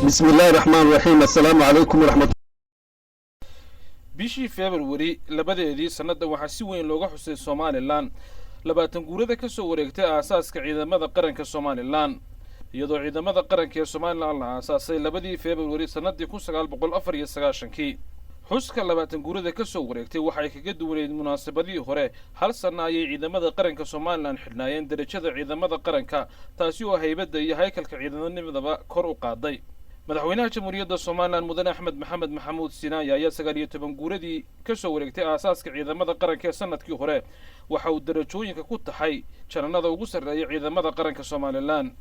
بسم الله الرحمن الرحيم السلام عليكم ورحمة الله. bishii February labadeedii sanada waxaa si weyn looga xusay Somaliland 20 guurada ka soo wareegtay aasaaska ciidamada qaranka Somaliland iyadoo ciidamada qaranka ee Somaliland la aasaasay 2 February sanadii 1994 xuska 20 guurada ka soo wareegtay waxay kaga duwaneyd munaasabadii hore hal sano ayay ciidamada qaranka Somaliland xidhnaayeen darajada ciidamada qaranka taasi oo haybada iyo haykalka ciidamada kor u qaaday madaxweynaha jamhuuriyadda Soomaaliland mudane Axmed Maxamed Maxamuud Sinaayi ayaa 19 guuradii ka soo wareegtay aasaaska ciidamada qaranka ee sanadkii hore waxa uu darajooyinka ku taxay jananada ugu sarreeya ciidamada qaranka Soomaaliland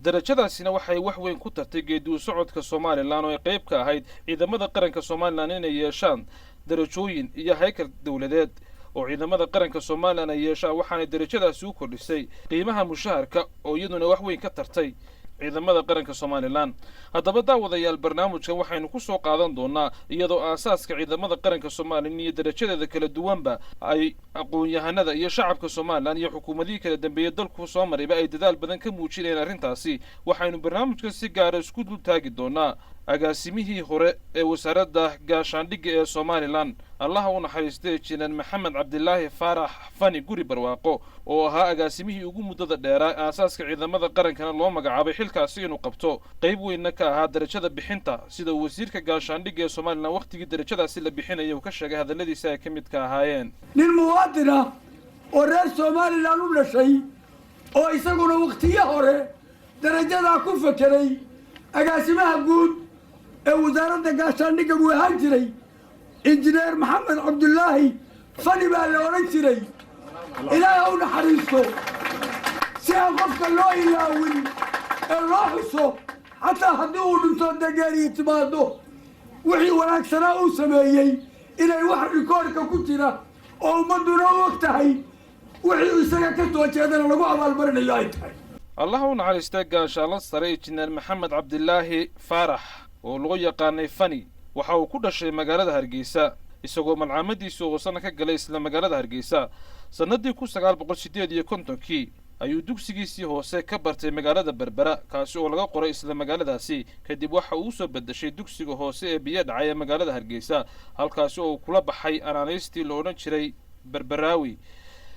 darajadaasina waxay wax weyn ku tartay geedu socodka Soomaaliland oo ay qayb ka ahayd ciidamada qaranka Soomaaliland inay yeeshaan darajooyin iyo haykal dawladeed oo ciidamada qaranka Soomaaliland ay yeeshaan waxaana darajadaasi u kordhisay qiimaha mushaharka oo iyaduna wax weyn ka tartay ciidamada qaranka Somaliland haddaba daawadayaal barnaamijkan waxaynu ku soo qaadan doonaa iyadoo aasaaska ciidamada qaranka Soomaaliland iyo darajadeeda kala duwanba ay aqoon-yahanada iyo shacabka Soomaaliland iyo xukuumadii kala dambeeyay dalku soo marayba ay dadaal badan ka muujinayeen arrintaasi waxaynu barnaamijkan si gaar ah isku dul taagi doonaa agaasimihii hore ee wasaaradda gaashaandhigga ee Somaliland Allah u naxariistay jinan Maxamed Cabdilaahi Faarax Fani Guri Barwaaqo oo ahaa agaasimihii ugu muddada dheeraa aasaaska ciidamada qarankana loo magacaabay xilkaasi inuu qabto qayb weyn ka ahaa darajada bixinta sida wasiirka gaashaandhigga ee Somaliland waqtigii darajadaasi la bixinayay uu ka sheegay hadaladiisa ay ka mid ka ahaayeen nin muwaadin ah oo reer Somaliland u dhashay oo isaguna waqtiyo hore darajada ku fakiray agaasimaha guud ee wasaaradda gaashaandhigga uu ahaan jiray injineer Maxamed Cabdilaahi Fani baa la oran jiray ilaahay u naxariisto si aan qofka loo ilaawin ee loo xuso xataa haddii uu dhinto dageeri timaado wixii wanaagsanaa uu sameeyey inay wax rikoorka ku jira oo ummaduna u og tahay wixii isaga ka soo jeedana lagu abaalmarinayo ay tahay Allah u naxariistay gaashaanla sare injineer Maxamed Cabdilaahi Faarax oo loo yaqaanay Fani waxa uu ku dhashay magaalada Hargeysa isagoo malcaamadiisa oo sana ka galay isla magaalada Hargeysa sanadii 1958 ayuu dugsigiisii hoose ka bartay magaalada Berbera kaasi oo laga qoray isla magaaladaasi kadib waxa uu soo bedeshay dugsiga hoose ee biyo dhacay magaalada Hargeysa halkaas oo kula baxay anaanaystii loo oran jiray Berberaawi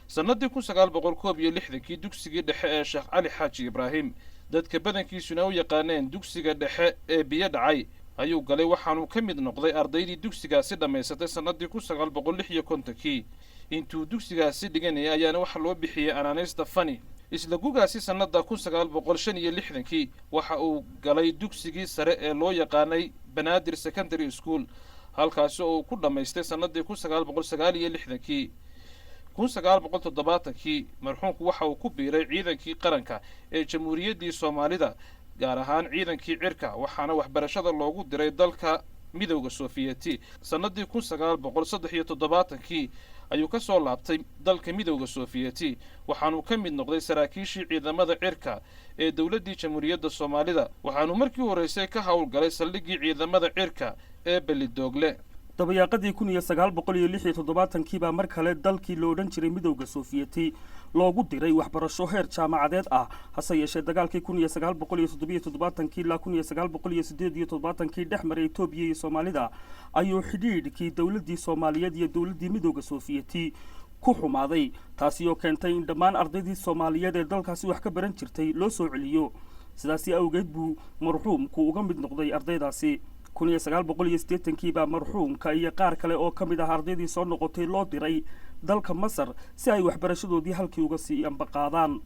sanadii 1961 dugsigii dhexe ee Sheekh Cali Xaaji Ibraahim dadka badankiisuna u yaqaaneen dugsiga dhexe ee biyo dhacay ayuu galay waxaanu ka mid noqday ardaydii dugsigaasi dhameysatay sanadii 1956 intuu dugsigaasi dhiganayay ayaana waxa loo bixiyay anaanaysta Fani isla gugaasi sanada 1965 waxa uu galay dugsigii sare ee loo yaqaanay Banaadir Secondary School halkaas oo ku dhameystay sanadii 1969 1970 marxuumku waxa uu ku biiray ciidankii qaranka ee Jamhuuriyaddii Soomaalida gaar ahaan ciidankii cirka waxaana waxbarashada loogu diray dalka midowga Sofiyeeti sanadii 1973 ayuu ka soo laabtay dalka midowga Sofiyeeti waxaanu ka mid noqday saraakiishii ciidamada cirka ee dawladda Jamhuuriyadda Soomaalida waxaanu markii horeysay ka hawlgalay saldhiggii ciidamada cirka ee Belidogle dabayaaqadii 1976 baa mar kale dalkii loo oran jiray midowga Sofiyeeti loogu diray waxbarasho heer jaamacadeed ah hase yeeshee dagaalkii 1977 ilaa 1978 dhex maray Itoobiya iyo Soomaalida ayuu xidhiidhkii dawladdii Soomaaliyeed iyo dawladdii midowga Sofiyeeti ku xumaaday taasi oo keentay in dhammaan ardaydii Soomaaliyeed ee dalkaasi wax ka baran jirtay loo soo celiyo sidaas awgeed buu marxuumku uga mid noqday ardaydaasi 1980 baa marxuumka iyo qaar kale oo ka mid ah ardaydii soo noqotay loo diray dalka Masar si ay waxbarashadoodii halkii uga sii ambaqaadaan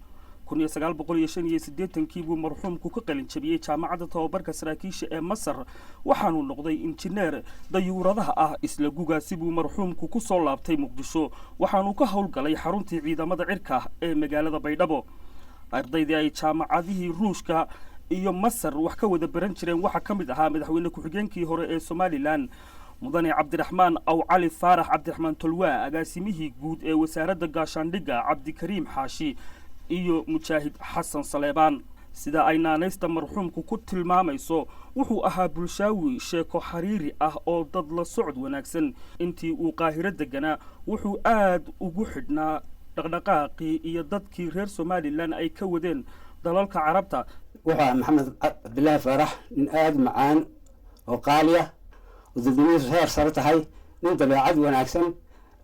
1985 buu marxuumku ka qalin jabiyay jaamacadda tababarka saraakiisha ee Masar waxaanu noqday injineer dayuuradaha ah isla gugaasi buu marxuumku ku soo laabtay Muqdisho waxaanu ka hawlgalay xaruntii ciidamada cirka ee magaalada Baydhabo ardaydii ay jaamacadihii Ruushka iyo Masar wax ka wada baran jireen waxa ka mid ahaa madaxweyne ku-xigeenkii hore ee Somaliland mudane Cabdiraxmaan aw Cali Faarax Cabdiraxmaan Tolwa agaasimihii guud ee wasaaradda gaashaandhigga Cabdikariim Xaashi iyo Mujaahid Xasan Saleebaan sida ay naanaysta marxuumku ku tilmaamayso wuxuu ahaa bulshaawi sheeko xariiri ah oo dad la socod wanaagsan intii uu Qaahiro deganaa wuxuu aad ugu xidhnaa dhaqdhaqaaqii iyo dadkii reer Somaliland ay ka wadeen dalalka Carabta وحا محمد عبد الله فرح من آد معان وقالية وددمير سهر صارت هاي ننت بعد ونعكسن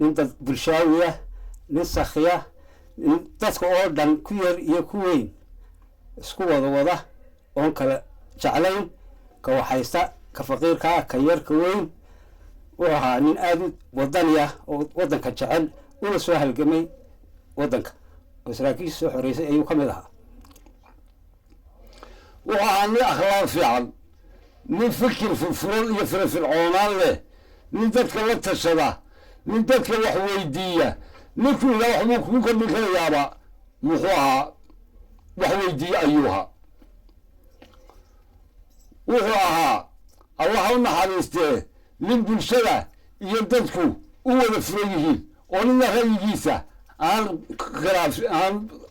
ننت برشاوية نسخية تسكو أوردن كوير يكوين اسكو وضا وانك جعلين كوحيستا كفقير كير كوين وها من آد وضانية وضنك جعل ونسوها القمي ودنك وسراكيش سو حريسة أيو كمدها وعن أخلاق فعل نفكر في الفرن يفرق في العونان له ندتك وتشبه ندتك وحويدية نكون لو حموك ممكن من كل يابا محوها وحويدية أيها وحوها اللهم حريسته للبلشرة يدتكو أول فريقه ولنا رأيجيسة عن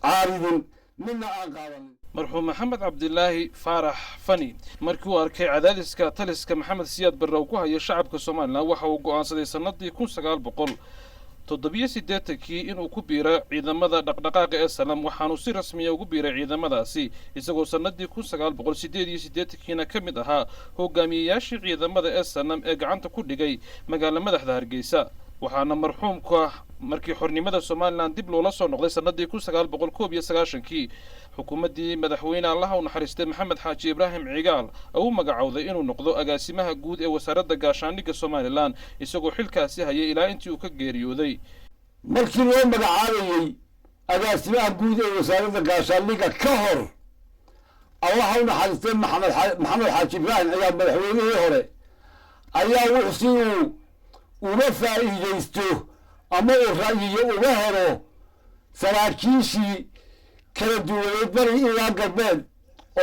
عارض منا عن قارن marxuum maxamed cabdilaahi faarax fani markii uu arkay cadaadiska taliska maxamed siyaad barre uu ku hayo shacabka somalilan waxa uu go'aansaday sannadii 1987 inuu ku biiro ciidamada dhaqdhaqaaqa ee salam waxaanu si rasmiya ugu biiray ciidamadaasi isagoo sannadii 1988 ka mid ahaa hogaamiyeyaashii ciidamada ee salam ee gacanta ku dhigay magaalada madaxda hargeysa waxaana marxuumka markii xornimada Soomaaliland dib loola soo noqday sanadii 1991 xukuumadii madaxweyne Allah u naxariistay Maxamed Xaaji Ibraahim Cigaal oo magacowday inuu noqdo agaasimaha guud ee wasaaradda gaashaandhigga Soomaaliland isagoo xilkaasi hayay ilaa intii uu ka geeriyooday markii loo magacaabay agaasimaha guud ee wasaaradda gaashaandhigga ka hor Allah u naxariistay Maxamed Xaaji Ibraahim Cigaal madaxweynihii hore ayaa wuxuu uma faa'iideysto ama uu ra'yiyo uga helo saraakiishii kala duwaneed bari ilaa galbeed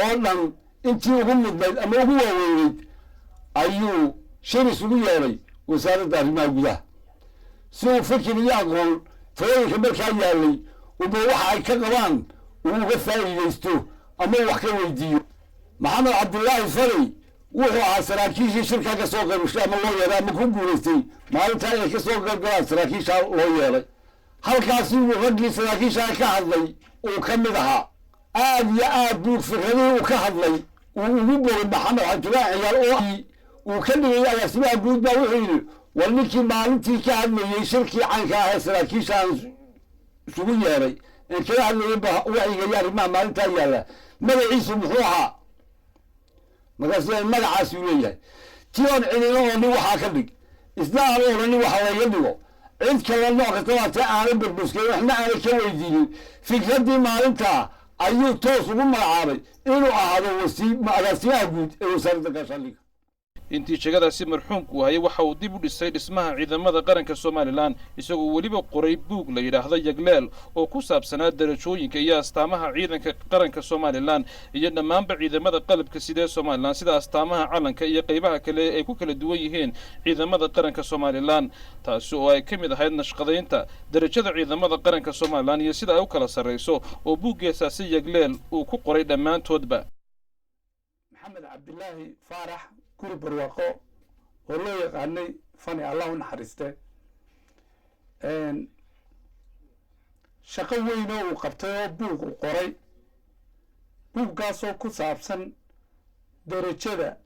oo dhan intii ugu mudnayd ama ugu waaweyneyd ayuu shir isugu yeelay wasaaradda arrimaha gudaha si uu fikir iyo aqoon talooyinka markaa yaallay uba waxa ay ka qabaan uu uga faa'iideysto ama wax ka weydiiyo maxamed cabdilaahi fari wuxuu ahaa saraakiishii shirkaa ka soo qaybgashay ama loo yeelay ama ku guulaystay maalintaa inay ka soo qaybgalaan saraakiishaa loo yeelay halkaasi uu raggii saraakiishaa ka hadlay uu ka mid ahaa aad iyo aad buu fikradihii uu ka hadlay uu ugu bogay maxamed xajibaan ciyaal oo uu ka dhigay agaasimaha guud baa wuxuu yidhi war ninkii maalintii ka hadlayey shirkii caynka ah ee saraakiishaan isugu yeelay ee kaga hadlayay wacyiga iyo arrimaha maalintaa yaalla magaciisu muxuu ahaa markaas magacaas uu leeyahay tion cilino oo nin waxaa ka dhig isna aan oranin waxa laga dhigo cid kale nooc kasta waa ta aanay burbuskay waxna aanay ka weydiinin fikraddii maalintaa ayuu toos ugu magacaabay inuu ahaado agaasimaha guud ee wasaaradda gaashaandhigga intii jagadaasi marxuumku hayay waxa uu dib u dhisay dhismaha ciidamada qaranka Soomaaliland isagoo waliba qoray buug la yiraahdo Yagleel oo ku saabsanaa darajooyinka iyo astaamaha ciidanka qaranka Soomaaliland iyo dhammaanba ciidamada qalabka sida Soomaaliland sida astaamaha calanka iyo qaybaha kale ay ku kala duwan yihiin ciidamada qaranka Soomaaliland taas oo ay kamid ahayd nashqadeynta darajada ciidamada qaranka Soomaaliland iyo sida ay u kala sareyso oo buuggeesaasi Yagleel uu ku qoray dhammaantoodba maxamed cabdilaahi faarax guri barwaaqo oo loo yaqaanay fani allah u naxariiste shaqo weyn oo uu qabtay oo buug u qoray buuggaasoo ku saabsan darajada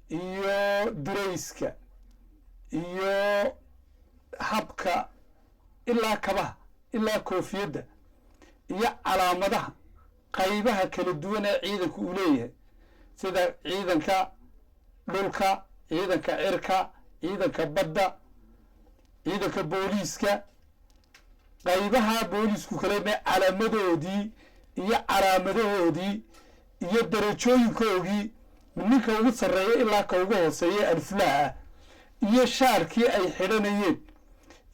iyo durayska iyo habka ilaa kabaha ilaa koofiyadda iyo calaamadaha qaybaha kala duwan ee ciidanku uu leeyahay sida ciidanka dhulka ciidanka cirka ciidanka badda ciidanka booliiska qaybaha booliisku kale mee calaamadoodii iyo calaamadahoodii iyo darajooyinkoodii ninka ugu sarreeya ilaa ka ugu hooseeya alfulaha ah iyo shaarkii ay xidhanayeen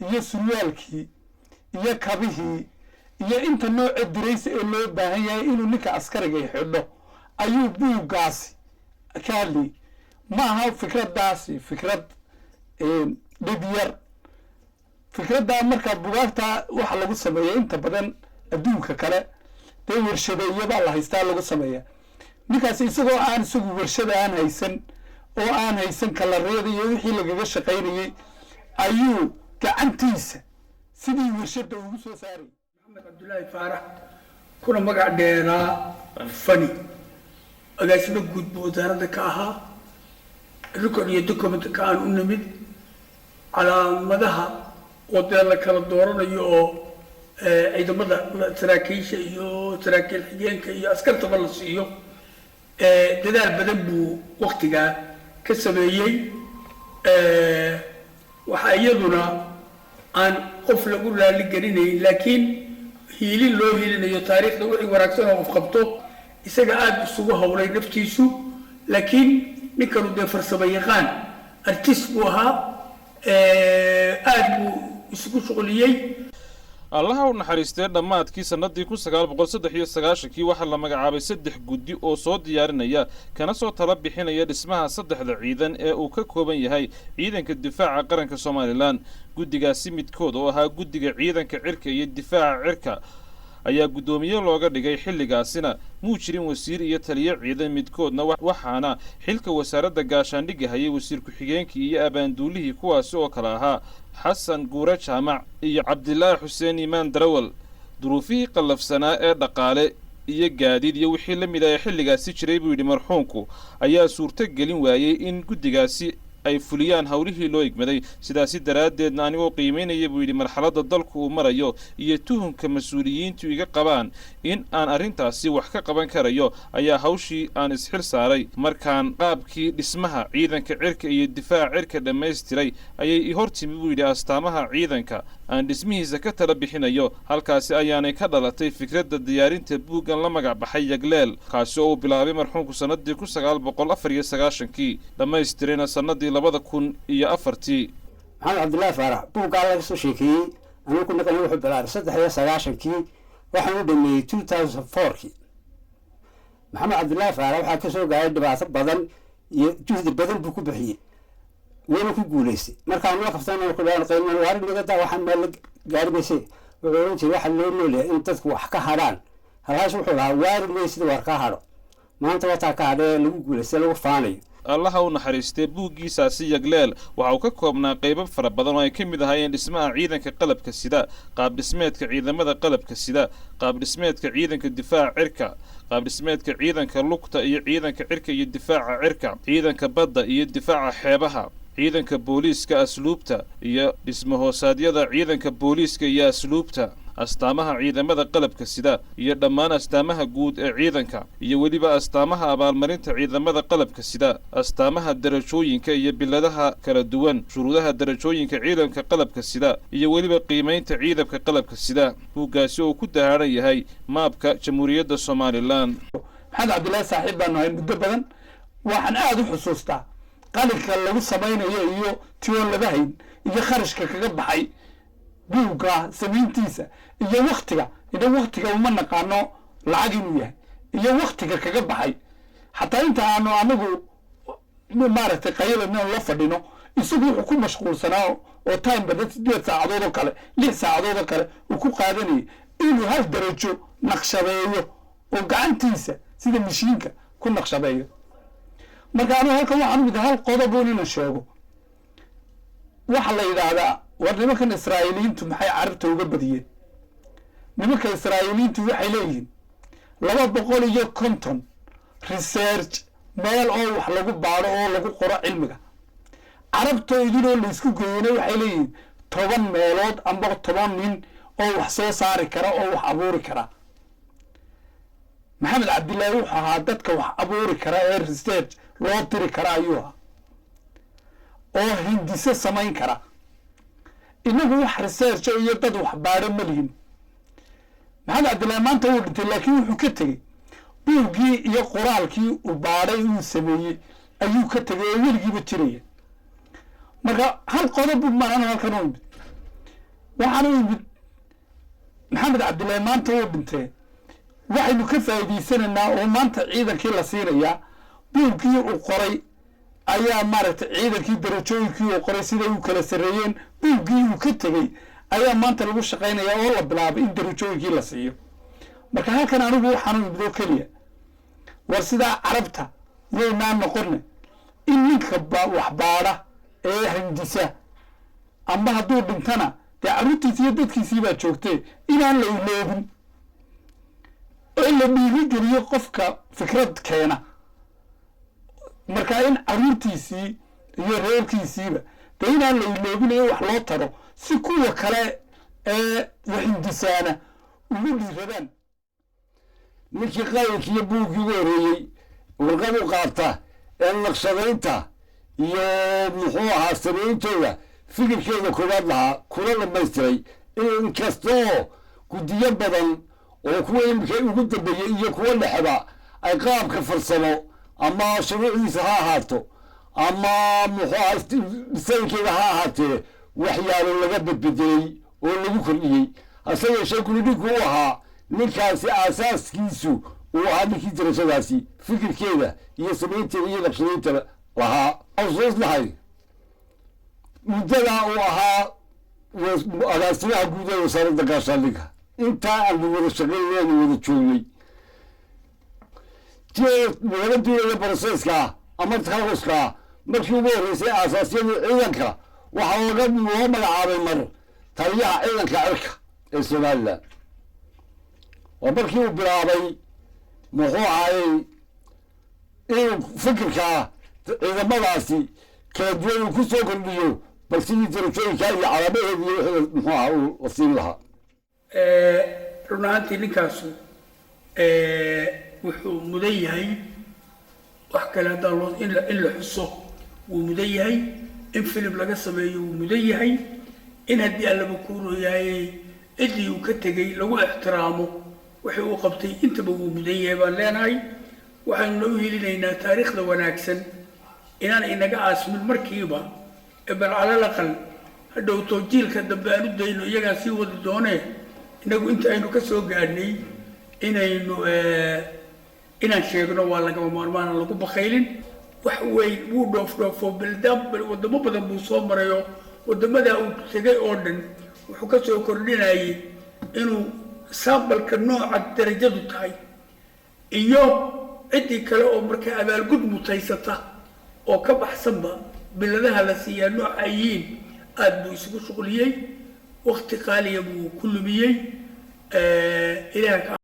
iyo suryaalkii iyo kabihii iyo inta nooca diraysa ee loo baahan yahay inuu ninka askariga xidho ayuu buuggaasi ka hadlayay ma aha fikraddaasi fikrad dhibyar fikraddaa marka bugaagta waxa lagu sameeya inta badan adduunka kale dee warshadeeyabaa la haystaa lagu sameeya ninkaasi isagoo aan isagu warshada aan haysan oo aan haysan kalareeda iyo wixii lagaga shaqaynayay ayuu gacantiisa sidii warshada ugu soo saaray maxamed cabdilaahi faarax kuna magac dheeraa fani agaasimo guud buu wasaaradda ka ahaa record iyo document ka aan u nimid calaamadaha wadada la kala dooranayo oo ciidamada saraakiisha iyo saraakiil xigeenka iyo askartaba la siiyo dadaal badan buu waqtigaa ka sameeyey waxaa iyaduna aan qof lagu raali gelinayn laakiin hiilin loo hiilinayo taariikhda wixii wanaagsan oo qof qabto isaga aada isugu howlay naftiisu laakiin ninkanu dee farsamo yaqaan artist buu ahaa aada buu isugu shuqliyey allaha u naxariistee dhammaadkii sannadii 1993 waxaa la magacaabay 3 guddi oo soo diyaarinaya kana soo tala bixinaya dhismaha 3 ciidan ee uu ka kooban yahay ciidanka difaaca qaranka Soomaaliland guddigaasi midkood oo ahaa guddiga ciidanka cirka iyo difaaca cirka ayaa gudoomiye looga dhigay xilligaasina muu jirin wasiir iyo taliye ciidan midkoodna waxaana xilka wasaaradda gaashaandhigga hayay wasiir ku-xigeenkii iyo abaanduulihii kuwaasi oo kale ahaa xasan guure jaamac iyo cabdilaahi xuseen iimaan darawal duruufihii qallafsanaa ee dhaqaale iyo gaadiid iyo wixii la mid ah xilligaasi jiray buu yidhi marxuumku ayaa suurto gelin waayey in guddigaasi ay fuliyaan hawlihii loo igmaday sidaasi daraaddeedna anigoo qiimeynaya buu yidhi marxaladda dalku uu marayo iyo tuhunka mas-uuliyiintu iga qabaan in aan arrintaasi wax ka qaban karayo ayaa hawshii aan isxil saaray markaan qaabkii dhismaha ciidanka cirka iyo difaaca cirka dhammaystiray ayay i hor timi buu yidhi astaamaha ciidanka aan dhismihiisa ka tala bixinayo halkaasi ayaanay ka dhalatay fikradda diyaarinta buuggan la magac baxay yagleel kaasi oo uu bilaabay marxuumku sannadii 1994 dhammaystirayna sannadii 2004 maxamed cabdilaahi faarax buuggaa laga soo sheekeeyey anigu ku naqli wuxuu bilaabay 93 waxaan u dhameeyey 2004 maxamed cabdilaahi faarax waxaa ka soo gaaray dhibaato badan iyo juhdi badan buu ku bixiyey wayna ku guulaystay markaan la qabtana ku dhaar qiimo warin laga daa waxaan meel gaarmayse wuxuu oran jiray waxa loo nooleeyahay in dadku wax ka hadhaan halaas wuxuu lahaa waarin way sida war ka hadho maanta waxa ka hadhay lagu guulaystay lagu faanayo allaha u naxariistay buuggiisaasi yagleel waxa uu ka koobnaa qaybo fara badan oo ay ka mid ahaayeen dhismaha ciidanka qalabka sida qaab dhismeedka ciidamada qalabka sida qaab dhismeedka ciidanka difaaca cirka qaab dhismeedka ciidanka lugta iyo ciidanka cirka iyo difaaca cirka ciidanka badda iyo difaaca xeebaha ciidanka booliiska asluubta iyo dhismahoosadyada ciidanka booliiska iyo asluubta astaamaha ciidamada qalabka sida iyo dhammaan astaamaha guud ee ciidanka iyo weliba astaamaha abaalmarinta ciidamada qalabka sida astaamaha darajooyinka iyo biladaha kala duwan shuruudaha darajooyinka ciidanka qalabka sida iyo weliba qiimaynta ciidanka qalabka sida buuggaasi oo ku dahaaran yahay maabka jamhuuriyadda Soomaaliland maxamed cabdilaahi saaxiib baan nahay muddo badan waxaan aad u xusuustaa qalinka lagu samaynayo iyo tiyoon laga hayn iyo kharashka kaga baxay buugga samayntiisa iyo waqtiga uma naqaano lacag inuu yahay iyo waqtiga kaga baxay xataa inta aanu anagu maaragtay qayladna la fadhino isagu wuxuu ku mashquulsanaa oo time bada 8 saacadood oo kale 6 saacadood oo kale uu ku qaadanayay inuu hal darajo naqshadeeyo oo gacantiisa sida mishiinka ku naqshadeeyo marka anu halkan waxaan mid hal qodob oo inaan sheego waxa la yiraahdaa war nimankan Israa'iiliintu maxay carabta uga badiyeen nimanka Israa'iiliintu waxay leeyihiin 250 research meel oo wax lagu baaro oo lagu qoro cilmiga carabta idinoo la isku geeyay waxay leeyihiin 10 meelood amba 10 nin oo wax soo saari kara oo wax abuuri kara maxamed cabdilaahi wuxuu ahaa dadka wax abuuri kara ee research loo diri kara ayuu ahaa oo hindise samayn kara inagu wax research iyo dad wax baaro ma lihin maxamed cabdilaahi maanta uu dhintay laakiin wuxuu ka tegey buuggii iyo qoraalkii uu baaray uu sameeyey ayuu ka tegey oo weligiiba jiraya marka hal qodob maahan halkan u yimid waxaan u yimid maxamed cabdilaahi maanta uu dhintay waxaynu ka faa'iideysanaynaa oo maanta ciidankii la siinayaa buuggii uu qoray ayaa maaragtay ciidankii darajooyinkii uu qoray sida uu kala sareeyeen buuggii uu ka tegey ayaa maanta lagu shaqaynayaa oo la bilaabay in darajooyinkii la siiyo marka halkan anigu waxaan u imid oo keliya war sidaa carabta yaynaa noqone in ninka wax baadha ee hindisa amba hadduu dhintana dee carruurtiisi iyo dadkiisii baa joogtee inaan la iloobin oo la dhiirigeliyo qofka fikrad keena marka in caruurtiisii iyo reerkiisiiba de inaan la iloobinayo wax loo taro si kuwa kale ee waxindisaana ugu dhiiradaan. ninkii qaylkii iyo buuggii ugu horreeyey warqad u qaata ee naqshadaynta iyo muxuu ahaa samayntooda fikirkeeda koowaad lahaa kula dhamaystiray in kastoo guddiyo badan oo kuwa imika ugu dambeeyey iyo kuwa dhexba ay qaabka farsamo ama shuruucdiisa ha ahaato ama muxuu ahaa dhisaynkeeda ha ahaatee waxyaalo laga bedbedelay oo lagu kordhiyey. hase yeeshee kulidhinku u ahaa ninkaasi aasaaskiisu uu ahaa ninkii darashadaasi fikirkeeda iyo samaynteeda iyo naqshadaynta lahaa. xusuus lahay muddadaa uu ahaa agaasimaha guud ee wasaaradda gaashaandhigga intaa aanu wada shaqaynay aanu wada joognay laga duulaya broseska ama takhasuska markii ugu horreysay aasaasyadii ciidanka waxaa loo magacaabay mar taliyaha ciidanka cirka ee somalilan. waa markii uu bilaabay muxuu ahaayey inuu fikirkaa ciidamadaasi kala duwan uu ku soo kordhiyo bal sidii darajooyinkaa iyo calaamaheeda iyo wixii muxuu ahaa uu la siin lahaa. run ahaantii ninkaasu wuxuu mudan yahay wax kale haddaa loo in la xuso wuu mudan yahay, in filim laga sameeyo wuu mudan yahay, in haddii allaba kuurooyaayey ciddii uu ka tegey lagu ixtiraamo wixii uu qabtay intaba wuu mudan yahay baan leenahay. waxaanu u helinaynaa taariikhda wanaagsan inaan inaga aasmin markiiba bal calal aqal hadhowto jiilka dambe aan u dayno iyagaa sii wadi doonee inagu inta aynu ka soo gaadhnay inaynu inaan sheegno waa lagama maarmaan lagu bakaylin. wax weyn wuu dhoofdhoofo wadamo badan buu soo marayo wadamadaa uu tegay oo dhan wuxuu ka soo kordhinayay inuu saabalka nooca darajadu tahay iyo ciddii kale oo markaa abaalgud mutaysata oo ka baxsanba biladaha la siiyaa nooca yihiin aad buu isugu shuqliyey. waqti qaaliya buu ku lumiyey. ilaah